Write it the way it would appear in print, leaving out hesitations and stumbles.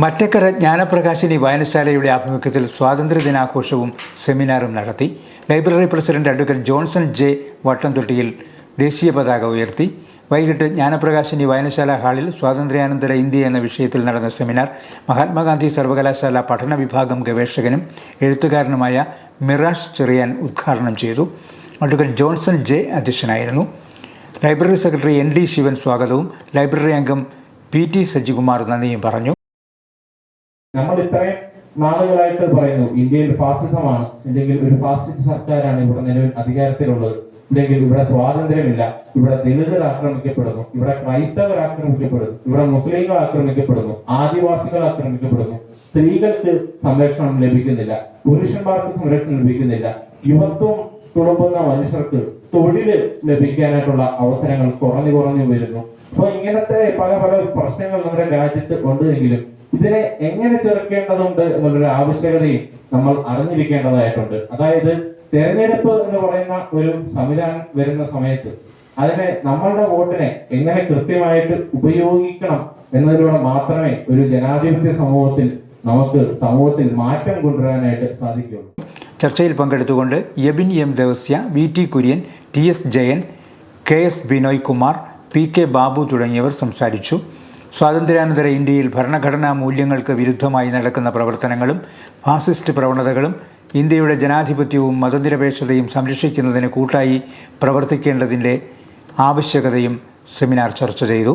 മറ്റക്കര ജ്ഞാനപ്രകാശിനി വായനശാലയുടെ ആഭിമുഖ്യത്തിൽ സ്വാതന്ത്ര്യദിനാഘോഷവും സെമിനാറും നടത്തി. Library president advocate Johnson J Vattamthottiyil ദേശീയ പതാക ഉയർത്തി. വൈകിട്ട് ജ്ഞാനപ്രകാശിനി വായനശാല ഹാളിൽ സ്വാതന്ത്ര്യാനന്തര ഇന്ത്യ എന്ന വിഷയത്തിൽ നടന്ന സെമിനാർ മഹാത്മാഗാന്ധി സർവകലാശാല പഠന വിഭാഗം ഗവേഷകനും എഴുത്തുകാരനുമായ മിറാഷ് ചെറിയാൻ ഉദ്ഘാടനം ചെയ്തു. അഡ്വക്കേറ്റ് ജോൺസൺ ജെ അധ്യക്ഷനായിരുന്നു. ലൈബ്രറി സെക്രട്ടറി ND ശിവൻ സ്വാഗതവും ലൈബ്രറി അംഗം PT സജികുമാർ നന്ദിയും പറഞ്ഞു. നമ്മൾ ഇത്രയും നാളുകളായിട്ട് പറയുന്നു ഇന്ത്യയിൽ ഫാസിസമാണ്, അല്ലെങ്കിൽ ഒരു ഫാസിസ്റ്റ് സർക്കാരാണ് ഇവിടെ നിലവിൽ അധികാരത്തിലുള്ളത്, അല്ലെങ്കിൽ ഇവിടെ സ്വാതന്ത്ര്യമില്ല, ഇവിടെ ദളിതർ ആക്രമിക്കപ്പെടുന്നു, ഇവിടെ ക്രൈസ്തവർ ആക്രമിക്കപ്പെടുന്നു, ഇവിടെ മുസ്ലിങ്ങൾ ആക്രമിക്കപ്പെടുന്നു, ആദിവാസികൾ ആക്രമിക്കപ്പെടുന്നു, സ്ത്രീകൾക്ക് സംരക്ഷണം ലഭിക്കുന്നില്ല, പുരുഷന്മാർക്ക് സംരക്ഷണം ലഭിക്കുന്നില്ല, യുവത്വം തുളുമ്പുന്ന മനുഷ്യർക്ക് തൊഴില് ലഭിക്കാനായിട്ടുള്ള അവസരങ്ങൾ കുറഞ്ഞു വരുന്നു. അപ്പൊ ഇങ്ങനത്തെ പല പല പ്രശ്നങ്ങൾ നമ്മുടെ രാജ്യത്ത് ഉണ്ടെങ്കിലും ഇതിനെ എങ്ങനെ ചെറുക്കേണ്ടതുണ്ട് എന്നുള്ളൊരു ആവശ്യകതയും നമ്മൾ അറിഞ്ഞിരിക്കേണ്ടതായിട്ടുണ്ട്. അതായത് തെരഞ്ഞെടുപ്പ് എന്ന് പറയുന്ന ഒരു സംവിധാനം വരുന്ന സമയത്ത് അതിനെ നമ്മളുടെ വോട്ടിനെ എങ്ങനെ കൃത്യമായിട്ട് ഉപയോഗിക്കണം എന്നതിലൂടെ മാത്രമേ ഒരു ജനാധിപത്യ സമൂഹത്തിൽ മാറ്റം കൊണ്ടുവരാനായിട്ട് സാധിക്കുകയുള്ളൂ. ചർച്ചയിൽ പങ്കെടുത്തുകൊണ്ട് യബിൻ M Devasya, VT Kurian, TS Jayan, KS Binoy Kumar, PK Babu തുടങ്ങിയവർ സംസാരിച്ചു. സ്വാതന്ത്ര്യാനന്തര ഇന്ത്യയിൽ ഭരണഘടനാ മൂല്യങ്ങൾക്ക് വിരുദ്ധമായി നടക്കുന്ന പ്രവർത്തനങ്ങളും ഫാസിസ്റ്റ് പ്രവണതകളും ഇന്ത്യയുടെ ജനാധിപത്യവും മതനിരപേക്ഷതയും സംരക്ഷിക്കുന്നതിന് കൂട്ടായി പ്രവർത്തിക്കേണ്ടതിൻ്റെ ആവശ്യകതയും സെമിനാർ ചർച്ച ചെയ്തു.